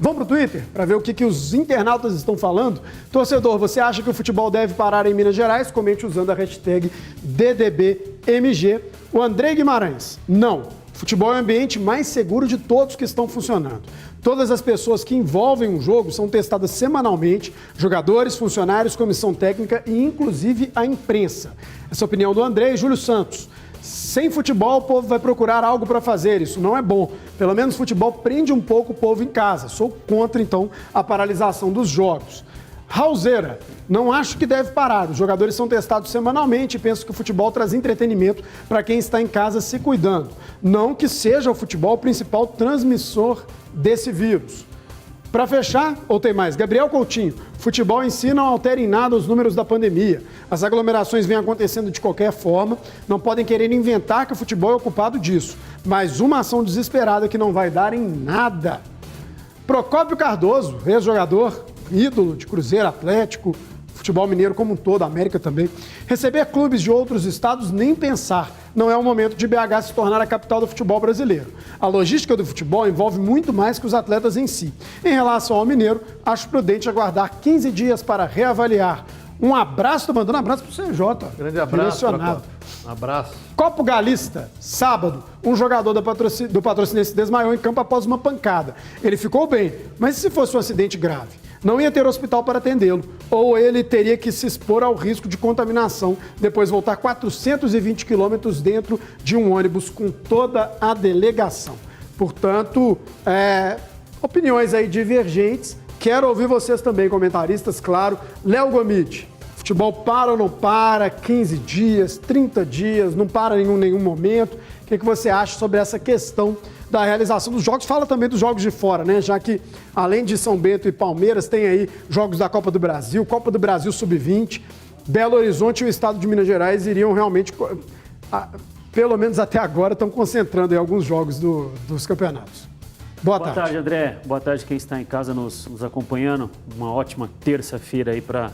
Vamos para o Twitter para ver o que os internautas estão falando? Torcedor, você acha que o futebol deve parar em Minas Gerais? Comente usando a hashtag DDBMG. O André Guimarães, não. Futebol é o ambiente mais seguro de todos que estão funcionando. Todas as pessoas que envolvem um jogo são testadas semanalmente, jogadores, funcionários, comissão técnica e inclusive a imprensa. Essa é a opinião do André e Júlio Santos. Sem futebol, o povo vai procurar algo para fazer. Isso não é bom. Pelo menos futebol prende um pouco o povo em casa. Sou contra, então, a paralisação dos jogos. Raulzeira, não acho que deve parar. Os jogadores são testados semanalmente e penso que o futebol traz entretenimento para quem está em casa se cuidando. Não que seja o futebol o principal transmissor desse vírus. Para fechar, ou tem mais? Gabriel Coutinho, futebol em si não altera em nada os números da pandemia. As aglomerações vêm acontecendo de qualquer forma, não podem querer inventar que o futebol é o culpado disso. Mas uma ação desesperada que não vai dar em nada. Procópio Cardoso, ex-jogador, ídolo de Cruzeiro, Atlético, futebol mineiro como um todo, América também. Receber clubes de outros estados, nem pensar. Não é o momento de BH se tornar a capital do futebol brasileiro. A logística do futebol envolve muito mais que os atletas em si. Em relação ao mineiro, acho prudente aguardar 15 dias para reavaliar. Um abraço, tô mandando um abraço pro CJ. Grande abraço. Um abraço. Copo Galista, sábado, um jogador do Patrocinense desmaiou em campo após uma pancada. Ele ficou bem, mas e se fosse um acidente grave? Não ia ter hospital para atendê-lo, ou ele teria que se expor ao risco de contaminação, depois voltar 420 quilômetros dentro de um ônibus com toda a delegação. Portanto, opiniões aí divergentes. Quero ouvir vocês também, comentaristas, claro. Léo Gomide, futebol para ou não para? 15 dias, 30 dias, não para em nenhum momento. O que você acha sobre essa questão da realização dos jogos? Fala também dos jogos de fora, né? Já que, além de São Bento e Palmeiras, tem aí jogos da Copa do Brasil Sub-20, Belo Horizonte e o estado de Minas Gerais iriam realmente, pelo menos até agora, estão concentrando aí alguns jogos dos campeonatos. Boa tarde. Boa tarde, André. Boa tarde quem está em casa nos acompanhando. Uma ótima terça-feira aí para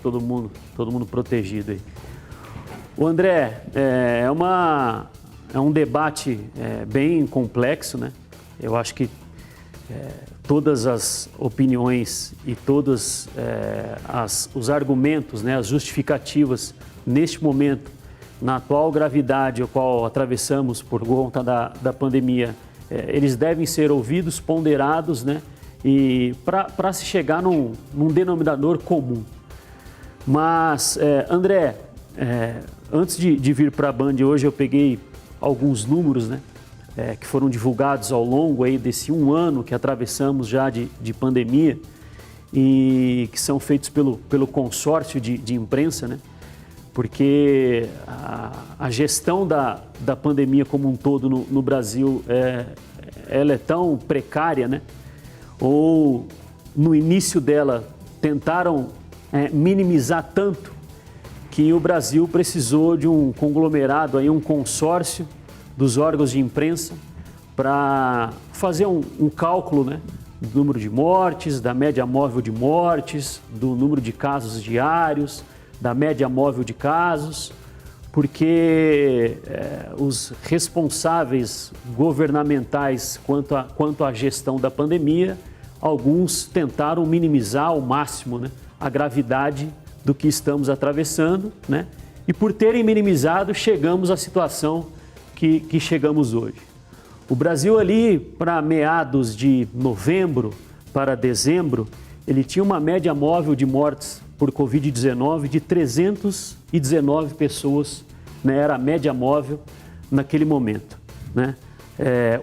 todo mundo protegido aí. O André, é um debate bem complexo, né? Eu acho que todas as opiniões e todos os argumentos, né, as justificativas neste momento, na atual gravidade a qual atravessamos por conta da pandemia, eles devem ser ouvidos, ponderados, né? E para se chegar num denominador comum. Mas, André, antes de vir para a Band hoje, eu peguei alguns números, né, que foram divulgados ao longo aí desse um ano que atravessamos já de pandemia e que são feitos pelo consórcio de imprensa, né, porque a gestão da pandemia como um todo no Brasil ela é tão precária, né, ou no início dela tentaram minimizar tanto que o Brasil precisou de um conglomerado, aí, um consórcio dos órgãos de imprensa para fazer um cálculo, né, do número de mortes, da média móvel de mortes, do número de casos diários, da média móvel de casos, porque os responsáveis governamentais quanto à gestão da pandemia, alguns tentaram minimizar ao máximo, né, a gravidade do que estamos atravessando, né? E por terem minimizado, chegamos à situação que chegamos hoje. O Brasil ali, para meados de novembro para dezembro, ele tinha uma média móvel de mortes por Covid-19 de 319 pessoas, né? Era a média móvel naquele momento, né?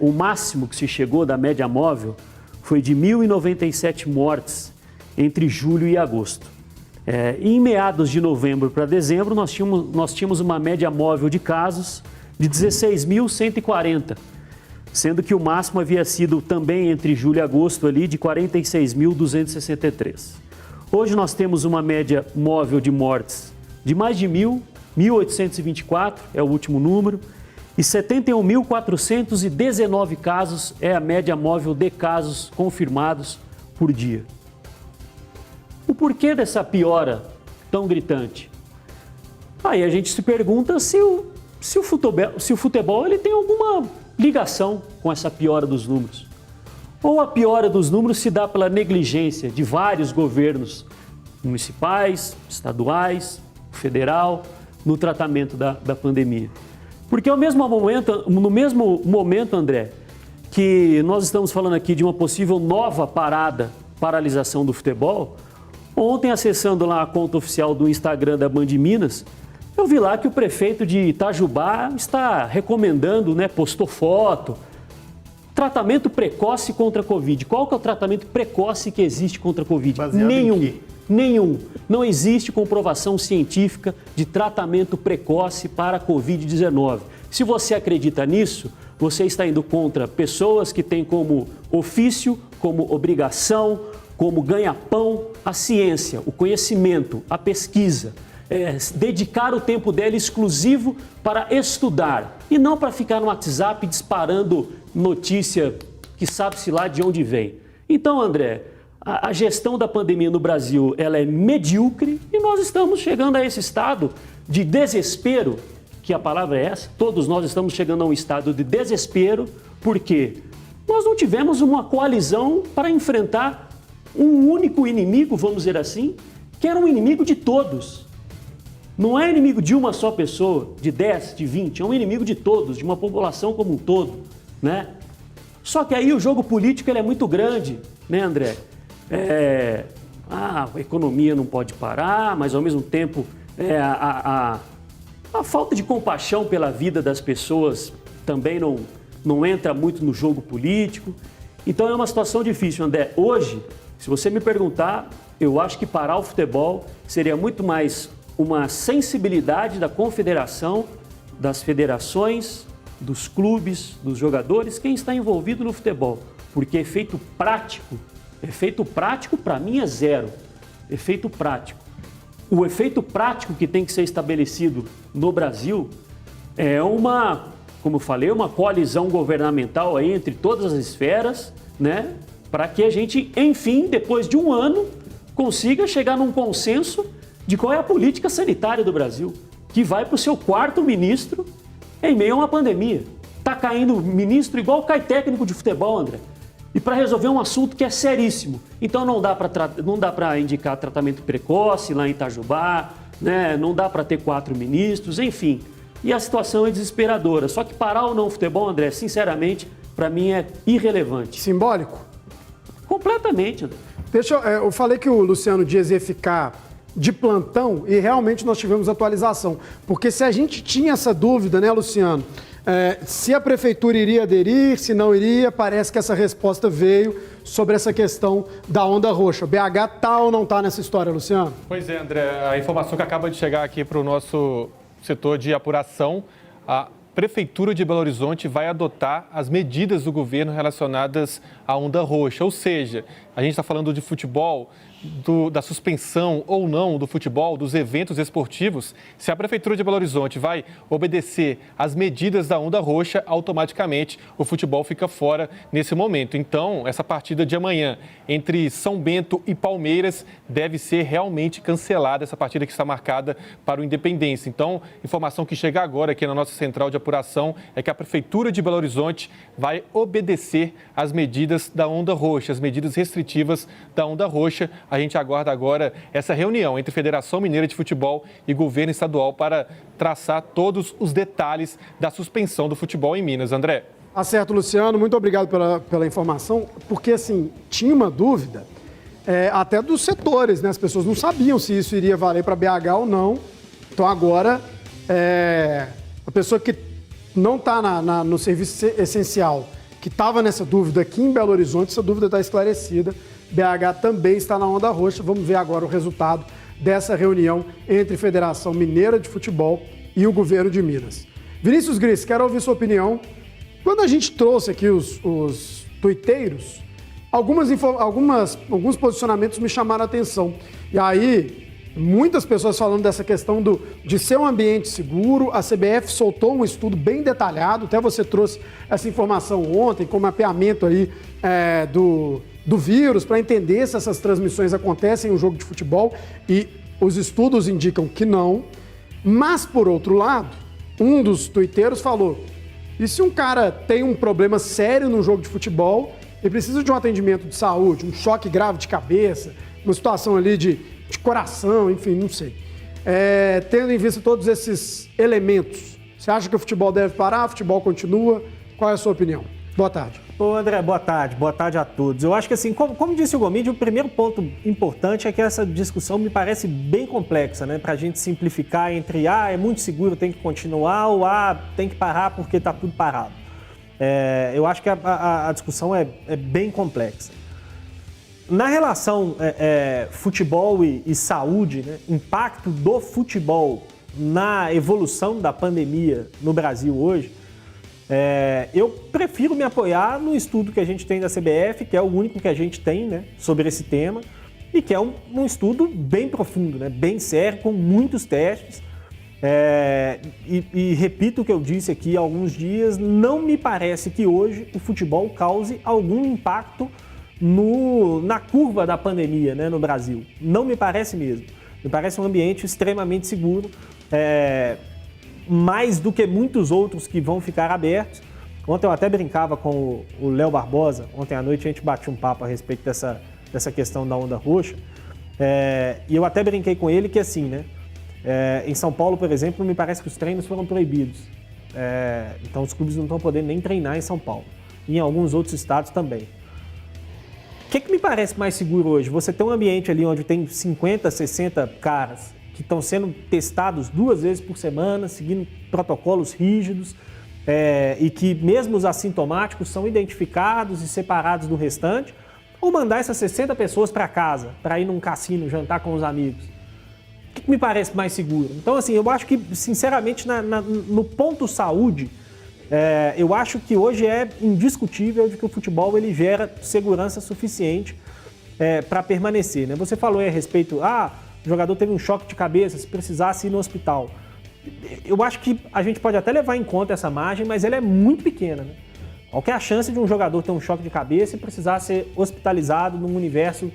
O máximo que se chegou da média móvel foi de 1.097 mortes entre julho e agosto. Em meados de novembro para dezembro, nós tínhamos uma média móvel de casos de 16.140, sendo que o máximo havia sido também entre julho e agosto ali de 46.263. Hoje nós temos uma média móvel de mortes de mais de 1.824, é o último número, e 71.419 casos é a média móvel de casos confirmados por dia. O porquê dessa piora tão gritante? Aí a gente se pergunta se o futebol ele tem alguma ligação com essa piora dos números. ou a piora dos números se dá pela negligência de vários governos municipais, estaduais, federal, no tratamento da pandemia. Porque no mesmo momento, André, que nós estamos falando aqui de uma possível nova paralisação do futebol, ontem, acessando lá a conta oficial do Instagram da Band Minas, eu vi lá que o prefeito de Itajubá está recomendando, postou foto, tratamento precoce contra a Covid. Qual que é o tratamento precoce que existe contra a Covid? Baseado em quê? Nenhum. Não existe comprovação científica de tratamento precoce para a Covid-19. Se você acredita nisso, você está indo contra pessoas que têm como ofício, como obrigação, como ganha-pão a ciência, o conhecimento, a pesquisa. Dedicar o tempo dela exclusivo para estudar e não para ficar no WhatsApp disparando notícia que sabe-se lá de onde vem. Então, André, a gestão da pandemia no Brasil ela é medíocre e nós estamos chegando a esse estado de desespero, que a palavra é essa, todos nós estamos chegando a um estado de desespero, porque nós não tivemos uma coalizão para enfrentar um único inimigo, vamos dizer assim, que era um inimigo de todos. Não é inimigo de uma só pessoa, de 10, de 20, é um inimigo de todos, de uma população como um todo, Só que aí o jogo político ele é muito grande, André? A economia não pode parar, mas ao mesmo tempo a falta de compaixão pela vida das pessoas também não entra muito no jogo político. Então é uma situação difícil, André. Hoje, se você me perguntar, eu acho que parar o futebol seria muito mais uma sensibilidade da confederação, das federações, dos clubes, dos jogadores, quem está envolvido no futebol. Porque efeito prático para mim é zero. Efeito prático. O efeito prático que tem que ser estabelecido no Brasil é como eu falei, uma coalizão governamental aí entre todas as esferas, para que a gente, enfim, depois de um ano, consiga chegar num consenso de qual é a política sanitária do Brasil, que vai para o seu quarto ministro em meio a uma pandemia. Está caindo ministro igual cai técnico de futebol, André. E para resolver um assunto que é seríssimo. Então não dá para indicar tratamento precoce lá em Itajubá, não dá para ter 4 ministros, enfim. E a situação é desesperadora. Só que parar ou não o futebol, André, sinceramente, para mim é irrelevante. Simbólico? Completamente, André. Eu falei que o Luciano Dias ia ficar de plantão e realmente nós tivemos atualização. Porque se a gente tinha essa dúvida, Luciano? Se a prefeitura iria aderir, se não iria, parece que essa resposta veio sobre essa questão da onda roxa. O BH tá ou não tá nessa história, Luciano? Pois é, André, a informação que acaba de chegar aqui para o nosso setor de apuração, a Prefeitura de Belo Horizonte vai adotar as medidas do governo relacionadas à onda roxa. Ou seja, a gente está falando de futebol, da suspensão ou não do futebol, dos eventos esportivos. Se a Prefeitura de Belo Horizonte vai obedecer às medidas da onda roxa, automaticamente o futebol fica fora nesse momento. Então, essa partida de amanhã entre São Bento e Palmeiras deve ser realmente cancelada, essa partida que está marcada para o Independência. Então, informação que chega agora aqui na nossa central de apuração é que a Prefeitura de Belo Horizonte vai obedecer às medidas da onda roxa, as medidas restritivas da onda roxa. A gente aguarda agora essa reunião entre Federação Mineira de Futebol e Governo Estadual para traçar todos os detalhes da suspensão do futebol em Minas. André. Tá certo, Luciano. Muito obrigado pela informação, porque, assim, tinha uma dúvida até dos setores, As pessoas não sabiam se isso iria valer para BH ou não. Então, agora, a pessoa que não está no serviço essencial, que estava nessa dúvida aqui em Belo Horizonte, essa dúvida está esclarecida. BH também está na onda roxa. Vamos ver agora o resultado dessa reunião entre Federação Mineira de Futebol e o governo de Minas. Vinícius Gris, quero ouvir sua opinião. Quando a gente trouxe aqui os tuiteiros, alguns posicionamentos me chamaram a atenção. E aí, muitas pessoas falando dessa questão de ser um ambiente seguro. A CBF soltou um estudo bem detalhado, até você trouxe essa informação ontem, com o mapeamento aí do vírus, para entender se essas transmissões acontecem em um jogo de futebol, e os estudos indicam que não. Mas, por outro lado, um dos tuiteiros falou: e se um cara tem um problema sério no jogo de futebol ele precisa de um atendimento de saúde, um choque grave de cabeça, uma situação ali de coração, enfim, não sei. Tendo em vista todos esses elementos, você acha que o futebol deve parar, o futebol continua? Qual é a sua opinião? Boa tarde. Ô André, boa tarde a todos. Eu acho que assim, como disse o Gomide, o primeiro ponto importante é que essa discussão me parece bem complexa, né? Pra gente simplificar entre é muito seguro, tem que continuar, ou tem que parar porque tá tudo parado. Eu acho que a discussão é bem complexa. Na relação futebol e saúde, né? Impacto do futebol na evolução da pandemia no Brasil hoje, eu prefiro me apoiar no estudo que a gente tem da CBF, que é o único que a gente tem, né, sobre esse tema, e que é um estudo bem profundo, né, bem sério, com muitos testes. E repito o que eu disse aqui há alguns dias, não me parece que hoje o futebol cause algum impacto na curva da pandemia, né, no Brasil. Não me parece mesmo. Me parece um ambiente extremamente seguro, mais do que muitos outros que vão ficar abertos. Ontem eu até brincava com o Léo Barbosa, ontem à noite a gente batia um papo a respeito dessa questão da onda roxa, e eu até brinquei com ele que assim, né, em São Paulo, por exemplo, me parece que os treinos foram proibidos, então os clubes não estão podendo nem treinar em São Paulo, e em alguns outros estados também. O que me parece mais seguro hoje? Você tem um ambiente ali onde tem 50, 60 caras que estão sendo testados 2 vezes por semana, seguindo protocolos rígidos, e que mesmo os assintomáticos são identificados e separados do restante, ou mandar essas 60 pessoas para casa, para ir num cassino, jantar com os amigos. O que me parece mais seguro? Então, assim, eu acho que, sinceramente, no ponto saúde, eu acho que hoje é indiscutível de que o futebol ele gera segurança suficiente para permanecer, né? Você falou aí a respeito, o jogador teve um choque de cabeça, se precisasse ir no hospital. Eu acho que a gente pode até levar em conta essa margem, mas ela é muito pequena, né? Qual que é a chance de um jogador ter um choque de cabeça e precisar ser hospitalizado num universo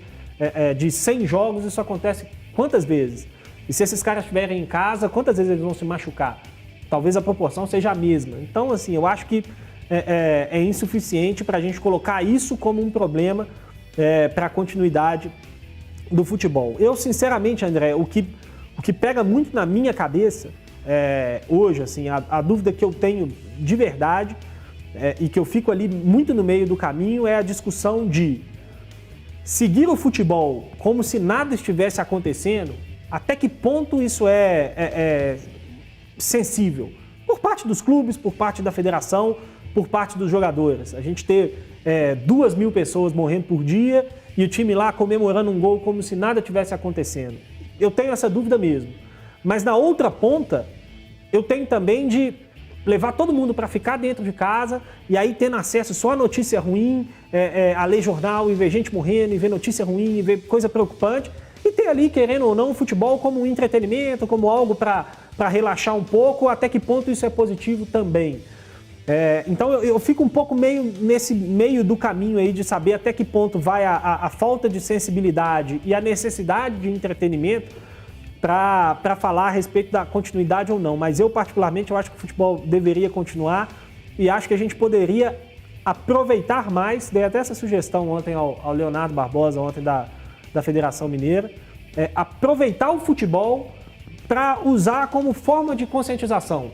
de 100 jogos? Isso acontece quantas vezes? E se esses caras estiverem em casa, quantas vezes eles vão se machucar? Talvez a proporção seja a mesma. Então, assim, eu acho que é insuficiente para a gente colocar isso como um problema para a continuidade do futebol. Eu, sinceramente, André, o que pega muito na minha cabeça hoje, assim, a dúvida que eu tenho de verdade e que eu fico ali muito no meio do caminho é a discussão de seguir o futebol como se nada estivesse acontecendo, até que ponto isso é sensível? Por parte dos clubes, por parte da federação, por parte dos jogadores. A gente ter 2.000 pessoas morrendo por dia e o time lá comemorando um gol como se nada tivesse acontecendo. Eu tenho essa dúvida mesmo. Mas na outra ponta, eu tenho também de levar todo mundo para ficar dentro de casa e aí tendo acesso só a notícia ruim, a ler jornal e ver gente morrendo, e ver notícia ruim, e ver coisa preocupante, e ter ali, querendo ou não, o futebol como um entretenimento, como algo para relaxar um pouco, até que ponto isso é positivo também. Então eu fico um pouco nesse meio do caminho aí de saber até que ponto vai a falta de sensibilidade e a necessidade de entretenimento para falar a respeito da continuidade ou não. Mas eu, particularmente, eu acho que o futebol deveria continuar e acho que a gente poderia aproveitar mais, dei até essa sugestão ontem ao Leonardo Barbosa, ontem da Federação Mineira, aproveitar o futebol para usar como forma de conscientização.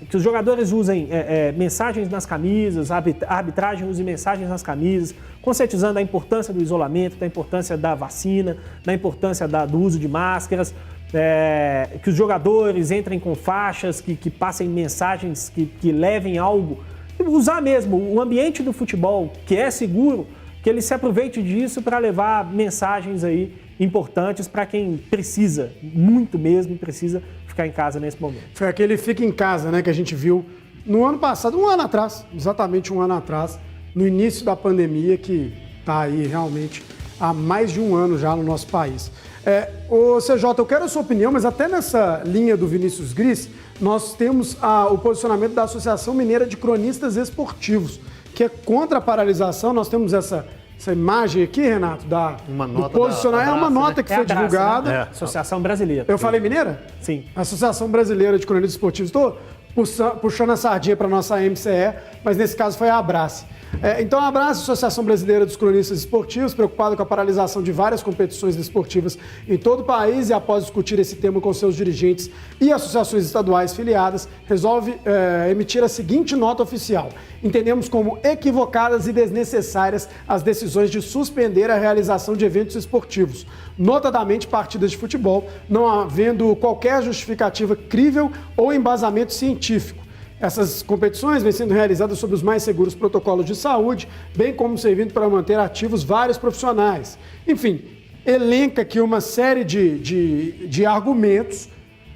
Que os jogadores usem mensagens nas camisas, a arbitragem use mensagens nas camisas, conscientizando a importância do isolamento, da importância da vacina, da importância do uso de máscaras, que os jogadores entrem com faixas, que passem mensagens, que levem algo. Usar mesmo o ambiente do futebol, que é seguro, que ele se aproveite disso para levar mensagens aí importantes para quem precisa, muito mesmo, precisa ficar em casa nesse momento. Foi aquele fica em casa, né, que a gente viu no ano passado, um ano atrás, exatamente um ano atrás, no início da pandemia, que está aí realmente há mais de um ano já no nosso país. Ô CJ, eu quero a sua opinião, mas até nessa linha do Vinícius Gris, nós temos o posicionamento da Associação Mineira de Cronistas Esportivos, que é contra a paralisação. Nós temos essa imagem aqui, Renato, uma nota do posicionamento. É uma nota que foi divulgada. Né? Associação Brasileira. Eu falei mineira? Sim. Associação Brasileira de Cronistas Esportivos. Estou puxando a sardinha para a nossa MCE, mas nesse caso foi a Abrace. Então, um abraço, Associação Brasileira dos Cronistas Esportivos, preocupado com a paralisação de várias competições esportivas em todo o país e após discutir esse tema com seus dirigentes e associações estaduais filiadas, resolve emitir a seguinte nota oficial. Entendemos como equivocadas e desnecessárias as decisões de suspender a realização de eventos esportivos, notadamente partidas de futebol, não havendo qualquer justificativa crível ou embasamento científico. Essas competições vêm sendo realizadas sob os mais seguros protocolos de saúde, bem como servindo para manter ativos vários profissionais. Enfim, elenca aqui uma série de argumentos,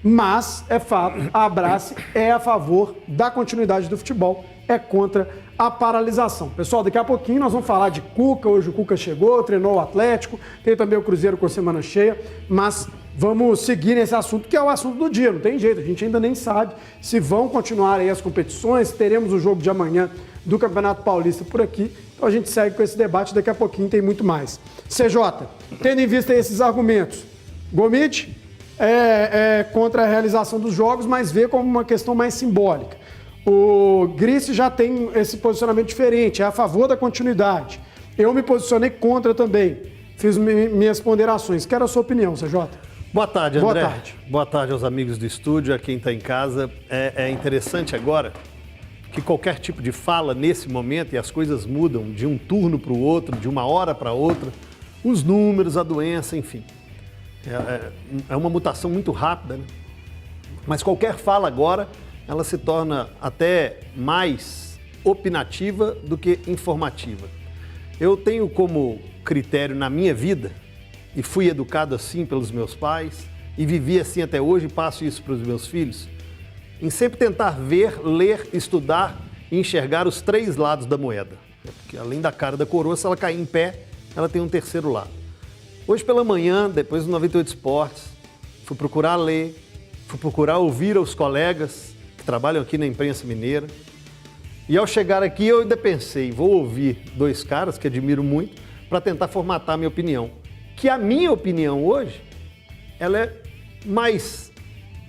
mas é fato, a Abrace é a favor da continuidade do futebol, é contra a paralisação. Pessoal, daqui a pouquinho nós vamos falar de Cuca. Hoje o Cuca chegou, treinou o Atlético, tem também o Cruzeiro com semana cheia, mas vamos seguir nesse assunto, que é o assunto do dia, não tem jeito, a gente ainda nem sabe se vão continuar aí as competições, teremos o jogo de amanhã do Campeonato Paulista por aqui, então a gente segue com esse debate, daqui a pouquinho tem muito mais. CJ, tendo em vista esses argumentos, Gomide é contra a realização dos jogos, mas vê como uma questão mais simbólica. O Grice já tem esse posicionamento diferente, é a favor da continuidade. Eu me posicionei contra também, fiz minhas ponderações. Quero a sua opinião, CJ. Boa tarde, André. Boa tarde. Boa tarde aos amigos do estúdio, a quem está em casa. É interessante agora que qualquer tipo de fala nesse momento, e as coisas mudam de um turno para o outro, de uma hora para outra, os números, a doença, enfim. É uma mutação muito rápida, né? Mas qualquer fala agora, ela se torna até mais opinativa do que informativa. Eu tenho como critério na minha vida, e fui educado assim pelos meus pais, e vivi assim até hoje, e passo isso para os meus filhos, em sempre tentar ver, ler, estudar e enxergar os três lados da moeda. Porque além da cara da coroa, se ela cair em pé, ela tem um terceiro lado. Hoje pela manhã, depois do 98 Esportes, fui procurar ler, fui procurar ouvir os colegas que trabalham aqui na imprensa mineira. E ao chegar aqui, eu ainda pensei, vou ouvir dois caras que admiro muito para tentar formatar a minha opinião. Que a minha opinião hoje, ela é mais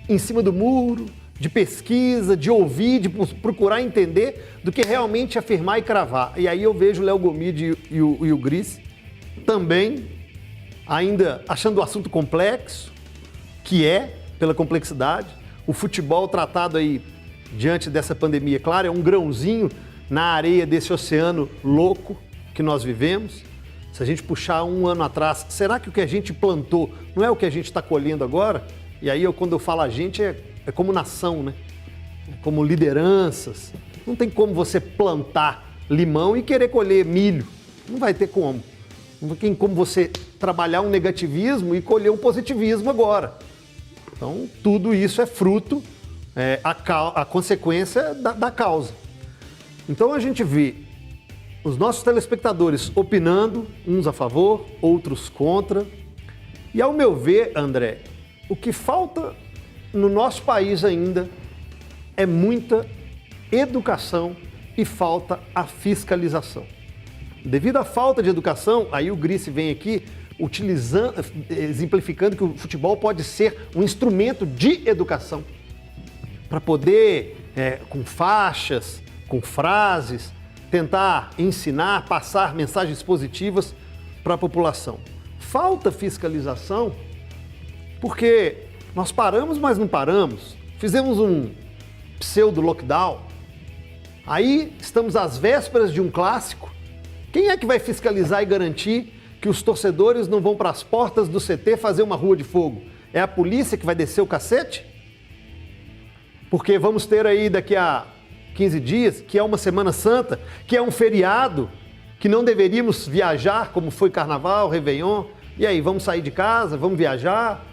em cima do muro, de pesquisa, de ouvir, de procurar entender, do que realmente afirmar e cravar. E aí eu vejo o Léo Gomide e o Grice também ainda achando o assunto complexo, que é, pela complexidade, o futebol tratado aí diante dessa pandemia, claro, é um grãozinho na areia desse oceano louco que nós vivemos. Se a gente puxar um ano atrás, será que o que a gente plantou não é o que a gente está colhendo agora? E aí, quando eu falo a gente, é como nação, né? É como lideranças. Não tem como você plantar limão e querer colher milho. Não vai ter como. Não tem como você trabalhar um negativismo e colher um positivismo agora. Então, tudo isso é fruto, a consequência da causa. Então, a gente vê os nossos telespectadores opinando, uns a favor, outros contra. E, ao meu ver, André, o que falta no nosso país ainda é muita educação e falta a fiscalização. Devido à falta de educação, aí o Grice vem aqui exemplificando que o futebol pode ser um instrumento de educação para poder, com faixas, com frases, tentar ensinar, passar mensagens positivas para a população. Falta fiscalização porque nós paramos, mas não paramos. Fizemos um pseudo-lockdown. Aí estamos às vésperas de um clássico. Quem é que vai fiscalizar e garantir que os torcedores não vão para as portas do CT fazer uma rua de fogo? É a polícia que vai descer o cacete? Porque vamos ter aí daqui a 15 dias, que é uma Semana Santa, que é um feriado, que não deveríamos viajar, como foi Carnaval, Réveillon. E aí, vamos sair de casa, vamos viajar?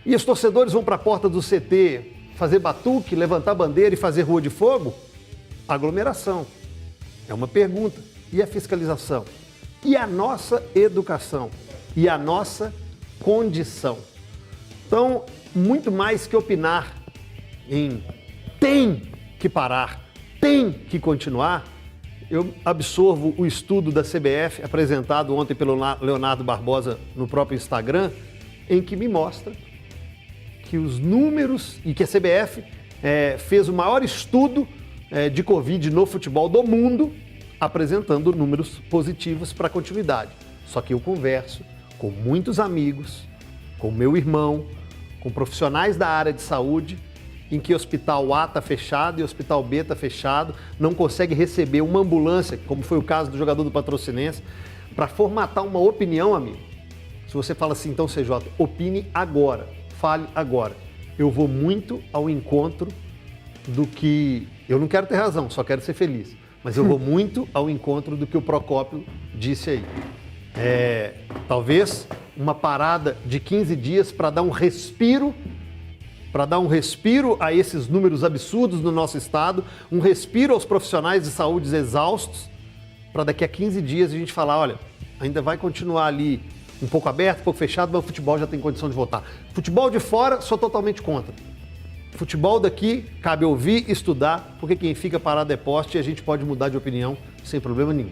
E os torcedores vão para a porta do CT fazer batuque, levantar bandeira e fazer rua de fogo? Aglomeração. É uma pergunta. E a fiscalização? E a nossa educação? E a nossa condição? Então, muito mais que opinar em tem que parar, tem que continuar, eu absorvo o estudo da CBF, apresentado ontem pelo Leonardo Barbosa no próprio Instagram, em que me mostra que os números, e que a CBF fez o maior estudo de Covid no futebol do mundo, apresentando números positivos para a continuidade. Só que eu converso com muitos amigos, com meu irmão, com profissionais da área de saúde, em que hospital A está fechado e hospital B está fechado, não consegue receber uma ambulância, como foi o caso do jogador do Patrocinense, para formatar uma opinião, amigo. Se você fala assim, então, CJ, opine agora, fale agora. Eu vou muito ao encontro do que... Eu não quero ter razão, só quero ser feliz. Mas eu vou muito ao encontro do que o Procópio disse aí. Talvez uma parada de 15 dias para dar um respiro a esses números absurdos no nosso estado, um respiro aos profissionais de saúde exaustos, para daqui a 15 dias a gente falar, olha, ainda vai continuar ali um pouco aberto, um pouco fechado, mas o futebol já tem condição de voltar. Futebol de fora, sou totalmente contra. Futebol daqui, cabe ouvir, estudar, porque quem fica parado é poste e a gente pode mudar de opinião sem problema nenhum.